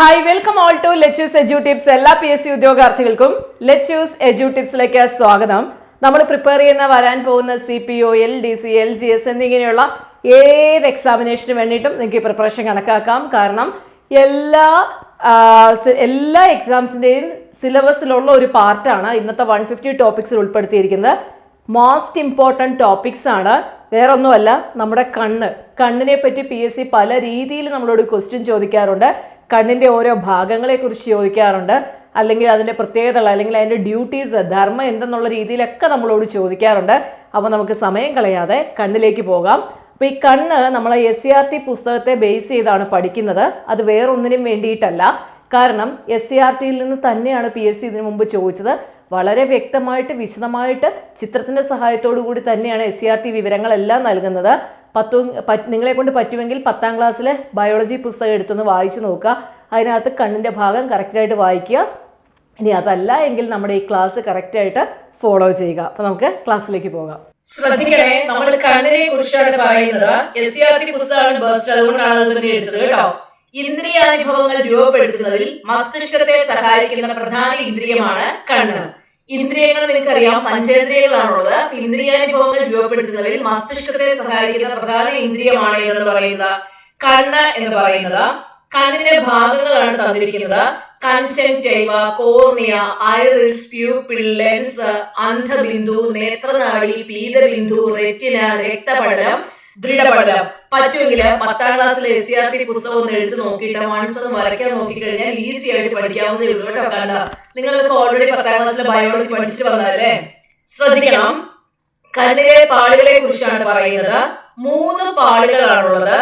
Hi welcome all to let's use edu tips. എല്ലാ PSC ഉദ്യോഗാർത്ഥികൾക്കും let's use edu ടിപ്സിലേക്ക് സ്വാഗതം. നമ്മൾ പ്രിപ്പയർ ചെയ്യുന്ന വരാൻ പോകുന്ന CPO, LDC, LGS എന്നിങ്ങനെയുള്ള ഏത് എക്സാമിനേഷന് വേണ്ടിയിട്ടും നിങ്ങൾക്ക് ഈ പ്രിപ്പറേഷൻ കണക്കാക്കാം. കാരണം എല്ലാ എക്സാംസിൻ്റെയും സിലബസിലുള്ള ഒരു പാർട്ടാണ് ഇന്നത്തെ 150 ടോപ്പിക്സിൽ ഉൾപ്പെടുത്തിയിരിക്കുന്നത്. മോസ്റ്റ് ഇമ്പോർട്ടൻറ്റ് ടോപ്പിക്സ് ആണ്. വേറൊന്നുമല്ല, നമ്മുടെ കണ്ണിനെ പറ്റി PSC പല രീതിയിൽ നമ്മളോട് ക്വസ്റ്റ്യൻ ചോദിക്കാറുണ്ട്. കണ്ണിൻ്റെ ഓരോ ഭാഗങ്ങളെക്കുറിച്ച് ചോദിക്കാറുണ്ട്, അല്ലെങ്കിൽ അതിൻ്റെ പ്രത്യേകതകൾ, അല്ലെങ്കിൽ അതിൻ്റെ ഡ്യൂട്ടീസ്, ധർമ്മം എന്തെന്നുള്ള രീതിയിലൊക്കെ നമ്മളോട് ചോദിക്കാറുണ്ട്. അപ്പോൾ നമുക്ക് സമയം കളയാതെ കണ്ണിലേക്ക് പോകാം. അപ്പോൾ ഈ കണ്ണ് നമ്മൾ SCERT പുസ്തകത്തെ ബേസ് ചെയ്താണ് പഠിക്കുന്നത്. അത് വേറൊന്നിനും വേണ്ടിയിട്ടല്ല. കാരണം SCERTയിൽ നിന്ന് തന്നെയാണ് PSC ഇതിനു മുമ്പ് ചോദിച്ചത്. വളരെ വ്യക്തമായിട്ട് വിശദമായിട്ട് ചിത്രത്തിൻ്റെ സഹായത്തോടു കൂടി തന്നെയാണ് SCERT വിവരങ്ങളെല്ലാം നൽകുന്നത്. നിങ്ങളെ കൊണ്ട് പറ്റുമെങ്കിൽ 10ാം ക്ലാസ്സിലെ ബയോളജി പുസ്തകം എടുത്തൊന്ന് വായിച്ചു നോക്കുക. അതിനകത്ത് കണ്ണിൻ്റെ ഭാഗം കറക്റ്റായിട്ട് വായിക്കുക. ഇനി അതല്ല എങ്കിൽ നമ്മുടെ ഈ ക്ലാസ് കറക്റ്റായിട്ട് ഫോളോ ചെയ്യുക. അപ്പോൾ നമുക്ക് ക്ലാസ്സിലേക്ക് പോകാം. ശ്രദ്ധിക്കണേ, നമ്മൾ കണ്ണിനെ കുറിച്ചാണ് പറയുന്നത്. SCERT പുസ്തകമാണ് ബെസ്റ്റ്, അതുകൊണ്ടാണ് അത് തന്നെ എടുത്തത് കേട്ടോ. ഇന്ദ്രിയാനുഭവങ്ങൾ രൂപപ്പെടുത്തുന്നതിൽ മസ്തിഷ്കത്തെ സഹായിക്കുന്ന പ്രധാന ഇന്ദ്രിയമാണ് കണ്ണ്. ഇന്ദ്രിയങ്ങൾ നിങ്ങൾക്കറിയാം, പഞ്ചേന്ദ്രിയങ്ങളാണുള്ളത്. ഇന്ദ്രിയാനുഭവങ്ങൾ രൂപപ്പെടുത്തുന്നതിൽ മസ്തിഷ്കത്തെ സഹായിക്കുന്ന പ്രധാന ഇന്ദ്രിയമാണ് എന്ന് പറയുന്നത് കണ്ണ് എന്ന് പറയുന്നത്. കണ്ണിന്റെ ഭാഗങ്ങളാണ് തന്നിരിക്കുന്നത്. Conjunctiva, cornea, iris, pupil, lens, അന്ധബിന്ദു, നേത്രനാടി, പീതബിന്ദു, റെറ്റിന, രക്തപടലം, ദൃഢപടലം. പറ്റുമെങ്കിൽ 10ാം ക്ലാസ്സിലെ SCERT പുസ്തകം ഒന്ന് എടുത്ത് നോക്കിയിട്ട് വൺസ് ഒന്ന് വരയ്ക്കാൻ നോക്കിക്കഴിഞ്ഞാൽ ഈസി ആയിട്ട് പഠിക്കാവുന്നതേ ഉള്ളൂ കേട്ടോ. കണ്ട, നിങ്ങൾക്ക് ഓൾറെഡി 10ാം ക്ലാസ്സിലെ ബയോളജി പഠിച്ചിട്ട് വന്നതല്ലേ. ശ്രദ്ധിക്കണം, കണ്ണിലെ പാളികളെ കുറിച്ചാണ് പറയുന്നത്. 3 പാളികളാണുള്ളത്: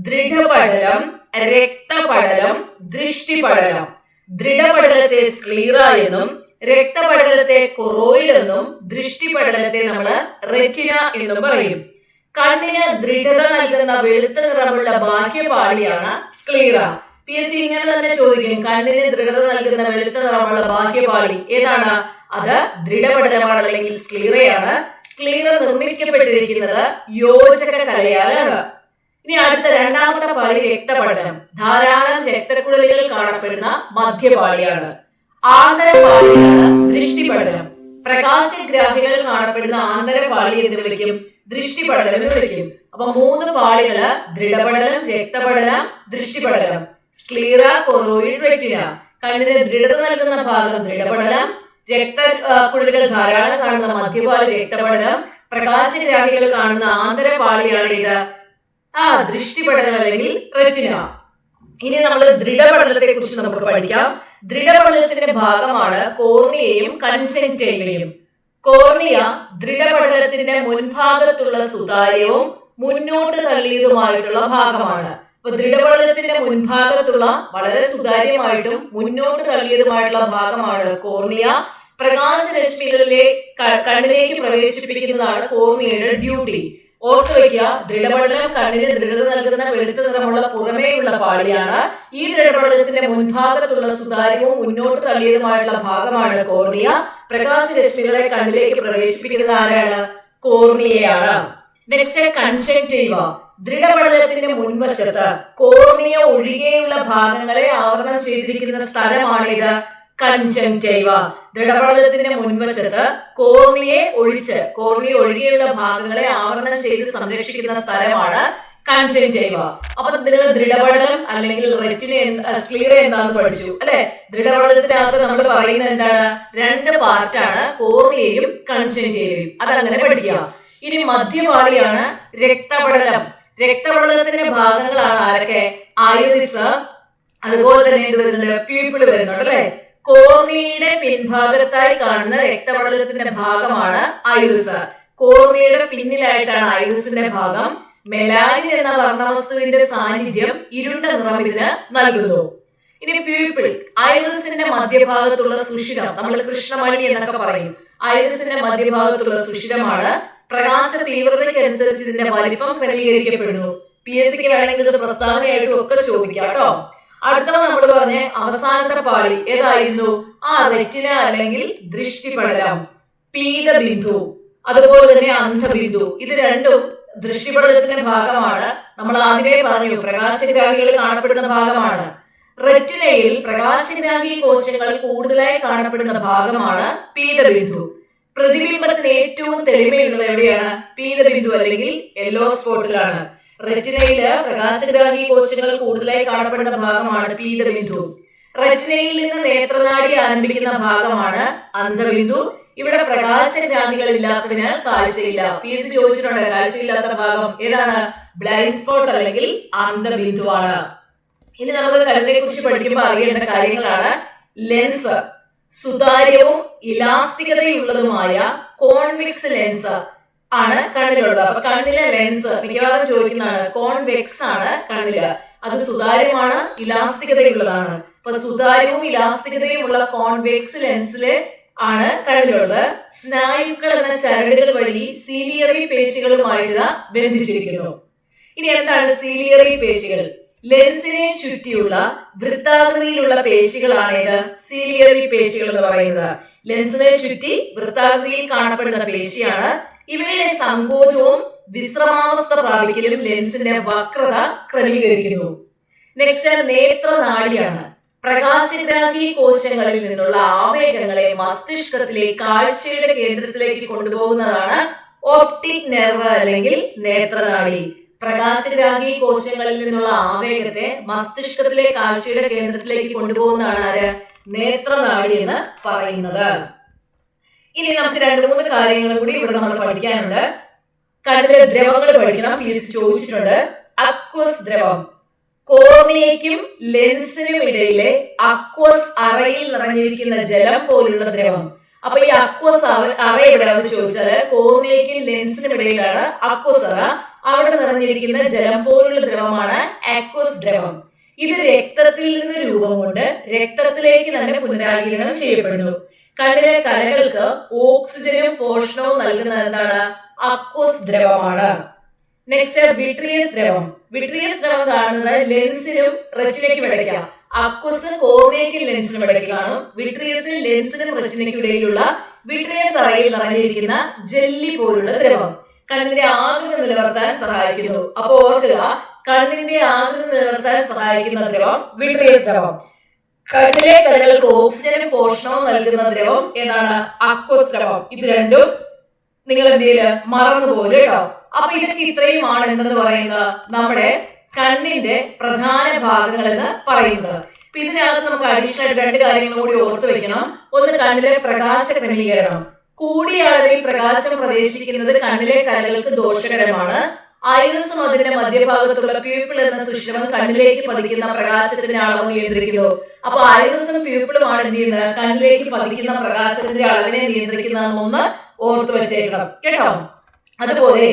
ദൃഢപടലം, രക്തപടലം, ദൃഷ്ടിപടലം. ദൃഢപടലത്തെ സ്ക്ലീറ എന്നും രക്തപടലത്തെ കൊറോയിഡ് എന്നും ദൃഷ്ടിപടലത്തെ നമ്മള് റെറ്റിന എന്നും പറയും. കണ്ണിന് ദൃഢത നൽകുന്ന വെളുത്ത നിറമുള്ള ബാഹ്യപാളിയാണ് സ്ക്ലീറ. PSC ഇങ്ങനെ തന്നെ ചോദിക്കും, കണ്ണിന് ദൃഢത നൽകുന്ന വെളുത്ത നിറമുള്ള ബാഹ്യപാളി ഏതാണ്? അത് ദൃഢപടലമാണ്, അല്ലെങ്കിൽ സ്ക്ലീറയാണ്. സ്ക്ലീറ നിർമ്മിക്കപ്പെട്ടിരിക്കുന്നത് യോജക കലയാലാണ്. ഇനി അടുത്ത 2ാമത്തെ പാളി രക്തപടലം. ധാരാളം രക്തക്കുഴലുകൾ കാണപ്പെടുന്ന മധ്യപാളിയാണ്. ആന്തരപാളിയാണ് ദൃഷ്ടിപടലം. പ്രകാശഗ്രാഹികൾ കാണപ്പെടുന്ന ആന്തരപാളി എന്ന് വിളിക്കും, ദൃഷ്ടിപടലം എന്ന് വിളിക്കും. അപ്പൊ 3 പാളികള്: ദൃഢപടലം, രക്തപടലം, ദൃഷ്ടിപടലം. Sclera, choroid, retina. കണ്ണിന് ദൃഢത നൽകുന്ന ഭാഗം ദൃഢപടലം, രക്തക്കുഴലുകൾ ധാരാളം കാണുന്ന മധ്യപാളി രക്തപടലം, പ്രകാശഗ്രാഹികൾ കാണുന്ന ആന്തരപാളിയാണ് ഇത് ദൃഷ്ടിപടലം അല്ലെങ്കിൽ റെറ്റിന. ഇനി നമ്മൾ ദൃഢപടലത്തെ കുറിച്ച് നമുക്ക് പഠിക്കാം. ദൃഢപടലത്തിന്റെ ഭാഗമാണ് കോർണിയയും കൺജങ്ക്റ്റൈവയും. കോർണിയ ദൃഢപടലത്തിന്റെ മുൻഭാഗത്തുള്ള സുതാര്യവും മുന്നോട്ട് തള്ളിയതുമായിട്ടുള്ള ഭാഗമാണ്. അപ്പൊ ദൃഢപടലത്തിന്റെ മുൻഭാഗത്തുള്ള വളരെ സുതാര്യമായിട്ടും മുന്നോട്ട് തള്ളിയതുമായിട്ടുള്ള ഭാഗമാണ് കോർണിയ. പ്രകാശരശ്മികളിലെ കണ്ണിലേക്ക് പ്രവേശിപ്പിക്കുന്നതാണ് കോർണിയയുടെ ഡ്യൂട്ടി. ഓർത്തു വയ്ക്കുക, ദൃഢപടലം കണ്ണിന് ദൃഢത നൽകുന്ന വെളുത്ത നിറമുള്ള പുറമേയുള്ള പാളിയാണ്. ഈ ദൃഢപടലത്തിന്റെ മുൻഭാഗത്തുള്ള സുതാര്യവും മുന്നോട്ട് തള്ളിയതുമായിട്ടുള്ള ഭാഗമാണ് കോർണിയ. പ്രകാശരശ്മികളെ കണ്ണിലേക്ക് പ്രവേശിപ്പിക്കുന്നത് ആരാണ്? കോർണിയയാണ്. Next conjunctiva. ദൃഢപടലത്തിന്റെ മുൻവശത്ത് കോർണിയ ഒഴികെയുള്ള ഭാഗങ്ങളെ ആവരണം ചെയ്തിരിക്കുന്ന സ്ഥലമാണിത് കൺജങ്ക്റ്റൈവ. ദൃഢപടലത്തിന്റെ മുൻവശത്ത് കോർണിയ ഒഴികെയുള്ള ഭാഗങ്ങളെ ആവരണം ചെയ്ത് സംരക്ഷിക്കുന്ന സ്ഥലമാണ് കൺജങ്ക്റ്റൈവ. അപ്പൊ നിങ്ങൾ ദൃഢപടലം അല്ലെങ്കിൽ റെറ്റിന, സ്ക്ലീറ എന്താണെന്ന് പഠിച്ചു അല്ലെ. ദൃഢപടലത്തിനകത്ത് നമ്മൾ പറയുന്നത് എന്താണ്? 2 പാർട്ടാണ്, കോർണിയയും കൺജങ്ക്റ്റൈവയും. അതങ്ങനെ പഠിക്കുക. ഇനി മധ്യപാളിയാണ് രക്തപടലം. രക്തപടലത്തിന്റെ ഭാഗങ്ങളാണ് ആരൊക്കെ? ഐറിസ്, അതുപോലെ തന്നെ എന്ത് വരുന്നുണ്ട്? പ്യൂപ്പിൾ വരുന്നുണ്ട് അല്ലെ. കോർണിയയുടെ പിൻഭാഗത്തായി കാണുന്ന രക്തപടലത്തിന്റെ ഭാഗമാണ് ഐറിസ്. കോർണിയയുടെ പിന്നിലായിട്ടാണ് ഐറിസിന്റെ ഭാഗം. മെലാനിൻ എന്ന വർണ്ണവസ്തുവിന്റെ സാന്നിധ്യം ഇരുണ്ട നിറം ഇതിന് നൽകുന്നു. ഇനി പ്യൂപ്പിൾ, ഐറിസിന്റെ മധ്യഭാഗത്തുള്ള സുഷിരം, നമ്മൾ കൃഷ്ണമണി എന്നൊക്കെ പറയും. ഐറിസിന്റെ മധ്യഭാഗത്തുള്ള സുഷിരമാണ്. പ്രകാശ തീവ്രതയ്ക്കനുസരിച്ച് ഇതിന്റെ വലിപ്പം ക്രമീകരിക്കപ്പെടുന്നു. PSCക്ക് വേണമെങ്കിൽ ഇത് പ്രസ്താവനയായിട്ടും ഒക്കെ ചോദിക്കാം കേട്ടോ. അടുത്തത് നമ്മൾ പറഞ്ഞ അവസാനത്തെ പാളി ഏതായിരുന്നു? റെറ്റിന അല്ലെങ്കിൽ ദൃഷ്ടിപടലം. പീതബിന്ദു, അതുപോലെ തന്നെ അന്ധബിന്ദു. ഇത് രണ്ടും ദൃഷ്ടിപടലത്തിന്റെ ഭാഗമാണ്. നമ്മൾ ആദ്യമേ പറഞ്ഞു, പ്രകാശഗ്രാഹികൾ കാണപ്പെടുന്ന ഭാഗമാണ്. റെറ്റിനയിൽ പ്രകാശഗ്രാഹി കോശങ്ങൾ കൂടുതലായി കാണപ്പെടുന്ന ഭാഗമാണ് പീതബിന്ദു. പ്രതിബിംബത്തിന് ഏറ്റവും തെളിമയുള്ളത് എവിടെയാണ്? പീതബിന്ദു അല്ലെങ്കിൽ യെല്ലോ സ്പോട്ടിലാണ്. റെറ്റിനയില് പ്രകാശഗ്രാഹി കോശങ്ങൾ കൂടുതലായി കാണപ്പെടുന്ന ഭാഗമാണ് പീതബിന്ദു. റെറ്റിനയിൽ നിന്ന് നേത്രനാടി ആരംഭിക്കുന്ന ഭാഗമാണ് അന്ധബിന്ദു. ഇവിടെ പ്രകാശഗ്രാഹികൾ ഇല്ലാത്തതിനാൽ കാഴ്ചയില്ല. PSC ചോദിച്ചിട്ടുണ്ട് കാഴ്ചയില്ലാത്ത ഭാഗം ഏതാണ്? ബ്ലൈൻഡ് സ്പോട്ട് അല്ലെങ്കിൽ അന്ധബിന്ദുവാണ്. ഇനി നമുക്ക് കണ്ണിനെ കുറിച്ച് പഠിക്കുമ്പോൾ അറിയേണ്ട കാര്യങ്ങളാണ്. ലെൻസ് സുതാര്യവും ഇലാസ്തികതയുള്ളതുമായ കോൺവെക്സ് ലെൻസ് ആണ് കണ്ണിലുള്ളത്. അപ്പൊ കണ്ണിലെ ലെൻസ് മിക്കവാറും ചോദിക്കുന്നതാണ്. കോൺവെക്സ് ആണ് കണ്ണില്. അത് സുതാര്യമാണ്, ഇലാസ്തികതയുള്ളതാണ്. അപ്പൊ സുതാര്യവും ഇലാസ്തികതയും ഉള്ള കോൺവെക്സ് ലെൻസില് ആണ് കണ്ണിലുള്ളത്. സ്നായുക്കൾ എന്ന ചരടുകൾ വഴി സീലിയറി പേശികളുമായിട്ട് ബന്ധിച്ചിരിക്കുന്നു. ഇനി എന്താണ് സീലിയറി പേശികൾ? ലെൻസിനെ ചുറ്റിയുള്ള വൃത്താകൃതിയിലുള്ള പേശികളാണ് ഇത് സീലിയറി പേശികൾ എന്ന് പറയുന്നത്. ലെൻസിനെ ചുറ്റി വൃത്താകൃതിയിൽ കാണപ്പെടുന്ന പേശിയാണ്. ഇവയുടെ സങ്കോചവും വിശ്രമാവസ്ഥ പ്രാപിക്കലും ലെൻസിന്റെ വക്രത ക്രമീകരിക്കുന്നു. നെക്സ്റ്റ് നേത്രനാഡിയാണ്. പ്രകാശഗ്രാഹി കോശങ്ങളിൽ നിന്നുള്ള ആവേഗങ്ങളെ മസ്തിഷ്കത്തിലെ കാഴ്ചയുടെ കേന്ദ്രത്തിലേക്ക് കൊണ്ടുപോകുന്നതാണ് ഓപ്റ്റിക് നെർവ് അല്ലെങ്കിൽ നേത്രനാഡി. പ്രകാശഗ്രാഹി കോശങ്ങളിൽ നിന്നുള്ള ആവേഗത്തെ മസ്തിഷ്കത്തിലെ കാഴ്ചയുടെ കേന്ദ്രത്തിലേക്ക് കൊണ്ടുപോകുന്നതാണ് ആര്? നേത്രനാഡി എന്ന് പറയുന്നത്. ഇനി നമുക്ക് 2-3 കാര്യങ്ങൾ കൂടി ഇവിടെ നമ്മൾ പഠിക്കാനുണ്ട്. കണ്ണിലെ ദ്രവങ്ങൾ പഠിക്കണം. PSC ചോദിച്ചിട്ടുണ്ട്. അക്വസ് ദ്രവം. കോർണിയയ്ക്കും ലെൻസിനും ഇടയിലെ അക്വസ് അറയിൽ നിറഞ്ഞിരിക്കുന്ന ജലം പോലുള്ള ദ്രവം. അപ്പൊ ഈ അക്വസ് അറ എവിടെയാണെന്ന് ചോദിച്ചാല് കോർണിയയ്ക്കും ലെൻസിനും ഇടയിലാണ് അക്വസ് അറ. അവിടെ നിറഞ്ഞിരിക്കുന്ന ജലം പോലുള്ള ദ്രവമാണ് അക്വസ് ദ്രവം. ഇത് രക്തത്തിൽ നിന്ന് രൂപം കൊണ്ട് രക്തത്തിലേക്ക് തന്നെ പുനരാഗിരണം ചെയ്യപ്പെടുന്നു. കണ്ണിലെ കലകൾക്ക് ഓക്സിജനും പോഷണവും നൽകുന്നത് എന്താണ്? അക്വസ് ദ്രവമാണ്. നെക്സ്റ്റ് വിട്രിയസ് ദ്രവം. വിട്രിയസ് ദ്രവം കാണുന്നത് ലെൻസിനും റെറ്റിനയ്ക്കും ഇടയ്ക്കാണ്. അക്വസ് കോർണിയയ്ക്കും ലെൻസിനും ഇടയ്ക്ക് കാണും. വിട്രിയസിൽ ലെൻസിനും റെറ്റിനയ്ക്കും ഇടയിലുള്ള വിട്രിയസ് അറയിൽ നിറഞ്ഞിരിക്കുന്ന ജെല്ലി പോലുള്ള ദ്രവം കണ്ണിന്റെ ആകൃതി നിലനിർത്താൻ സഹായിക്കുന്നു. അപ്പൊ ഓർക്കുക, കണ്ണിന്റെ ആകൃതി നിലനിർത്താൻ സഹായിക്കുന്ന ദ്രവം വിട്രിയസ് ദ്രവം. കണ്ണിലെ കലകൾക്ക് ഓക്സിജനും പോഷണവും നൽകുന്ന ദ്രവം ഏതാണ്? അക്വസ് ദ്രവം. ഇത് രണ്ടും നിങ്ങൾ എന്തെയ്യില്ല മറന്നുപോലെ കേട്ടോ. അപ്പൊ ഇതൊക്കെ ഇത്രയുമാണ് എന്തെന്ന് പറയുന്നത് നമ്മുടെ കണ്ണിന്റെ പ്രധാന ഭാഗങ്ങൾ എന്ന് പറയുന്നത്. അപ്പൊ ഇതിനകത്ത് നമുക്ക് അഡീഷണൽ ആയിട്ട് 2 കാര്യങ്ങൾ കൂടി ഓർത്തു വെക്കണം. ഒന്ന് കണ്ണിലെ പ്രകാശ ക്രമീകരണം. കൂടിയ അളവിൽ പ്രകാശം പ്രവേശിക്കുന്നത് കണ്ണിലെ കലകൾക്ക് ദോഷകരമാണ്. ഐറിസും അതിന്റെ മധ്യഭാഗത്തുള്ള പ്യൂപ്പിൾ എന്ന സുഷിരം കണ്ണിലേക്ക് പതിക്കുന്ന പ്രകാശത്തിന്റെ അളവ് നിയന്ത്രിക്കുന്നു. അപ്പൊ ഐറിസും പ്യൂപ്പിളുമാണ് എന്ത് ചെയ്യുന്നത്? കണ്ണിലേക്ക് പതിക്കുന്ന പ്രകാശത്തിന്റെ അളവിനെ നിയന്ത്രിക്കുന്നതെന്നൊന്ന് ഓർത്തു വെച്ചേക്കണം കേട്ടോ. അതുപോലെ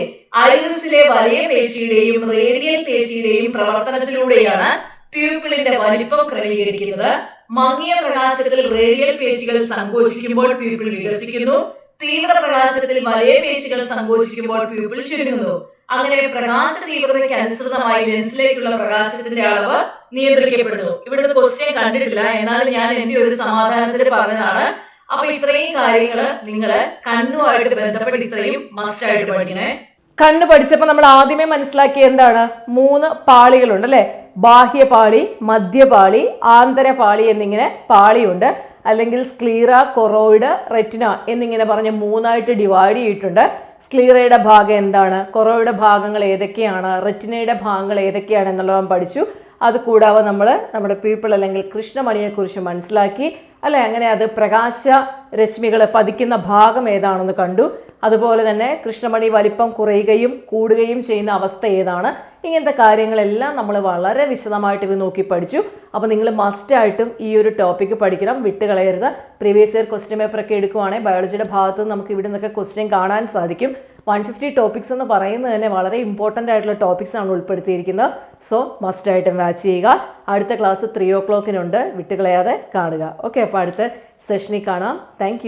ഐറിസിലെ വലിയ പേശിയുടെയും റേഡിയൽ പേശിയുടെയും പ്രവർത്തനത്തിലൂടെയാണ് പ്യൂപ്പിളിന്റെ വലിപ്പം ക്രമീകരിക്കുന്നത്. മങ്ങിയ പ്രകാശത്തിൽ റേഡിയൽ പേശികൾ സങ്കോചിക്കുമ്പോൾ പ്യൂപ്പിൾ വികസിക്കുന്നു. തീവ്ര പ്രകാശത്തിൽ വലിയ പേശികൾ സങ്കോചിക്കുമ്പോൾ പ്യൂപ്പിൾ ചുരുങ്ങുന്നു. അങ്ങനെ പ്രകാശ തീവ്രതയ്ക്ക് അനുസൃതമായി ലെൻസിലേക്കുള്ള പ്രകാശത്തിന്റെ അളവ് നിയന്ത്രിക്കപ്പെടുന്നു. ഇവിടുന്ന് ക്വസ്റ്റ്യൻ കണ്ടിട്ടില്ല, എന്നാലും ഞാൻ എന്റെ ഒരു സമാധാനത്തിന് പറഞ്ഞതാണ്. അപ്പൊ ഇത്രയും കാര്യങ്ങള് നിങ്ങള് കണ്ണുമായിട്ട് ബന്ധപ്പെട്ട് ഇത്രയും മസ്റ്റ് ആയിട്ട് പഠിക്കണേ. കണ്ണ് പഠിച്ചപ്പോൾ നമ്മൾ ആദ്യമേ മനസ്സിലാക്കിയ എന്താണ്? 3 പാളികളുണ്ട് അല്ലെ? ബാഹ്യപാളി, മധ്യപാളി, ആന്തരപാളി എന്നിങ്ങനെ പാളിയുണ്ട്. അല്ലെങ്കിൽ സ്ക്ലീറ, കൊറോയിഡ്, റെറ്റിന എന്നിങ്ങനെ പറഞ്ഞ് 3ആയിട്ട് ഡിവൈഡ് ചെയ്തിട്ടുണ്ട്. സ്ക്ലീറയുടെ ഭാഗം എന്താണ്? കൊറോയുടെ ഭാഗങ്ങൾ ഏതൊക്കെയാണ്? റെറ്റിനയുടെ ഭാഗങ്ങൾ ഏതൊക്കെയാണ് എന്നുള്ളത് പഠിച്ചു. അത് കൂടാതെ നമ്മൾ നമ്മുടെ പീപ്പിൾ അല്ലെങ്കിൽ കൃഷ്ണമണിയെക്കുറിച്ച് മനസ്സിലാക്കി അല്ലെ? അങ്ങനെ അത് പ്രകാശ രശ്മികൾ പതിക്കുന്ന ഭാഗം ഏതാണെന്ന് കണ്ടു. അതുപോലെ തന്നെ കൃഷ്ണമണി വലിപ്പം കുറയുകയും കൂടുകയും ചെയ്യുന്ന അവസ്ഥ ഏതാണ്? ഇങ്ങനത്തെ കാര്യങ്ങളെല്ലാം നമ്മൾ വളരെ വിശദമായിട്ട് ഇത് നോക്കി പഠിച്ചു. അപ്പോൾ നിങ്ങൾ മസ്റ്റായിട്ടും ഈ ഒരു ടോപ്പിക്ക് പഠിക്കണം, വിട്ടുകളയരുത്. പ്രീവിയസ് ഇയർ ക്വസ്റ്റ്യൻ പേപ്പറൊക്കെ എടുക്കുവാണെങ്കിൽ ബയോളജിയുടെ ഭാഗത്ത് നമുക്ക് ഇവിടെ നിന്നൊക്കെ ക്വസ്റ്റ്യൻ കാണാൻ സാധിക്കും. 150 ടോപ്പിക്സ് എന്ന് പറയുന്നത് തന്നെ വളരെ ഇമ്പോർട്ടൻ്റ് ആയിട്ടുള്ള ടോപ്പിക്സ് ആണ് ഉൾപ്പെടുത്തിയിരിക്കുന്നത്. സോ മസ്റ്റായിട്ടും വാച്ച് ചെയ്യുക. അടുത്ത ക്ലാസ് 3 o'clock വിട്ടുകളയാതെ കാണുക. ഓക്കെ, അപ്പോൾ അടുത്ത സെഷനിൽ കാണാം. താങ്ക്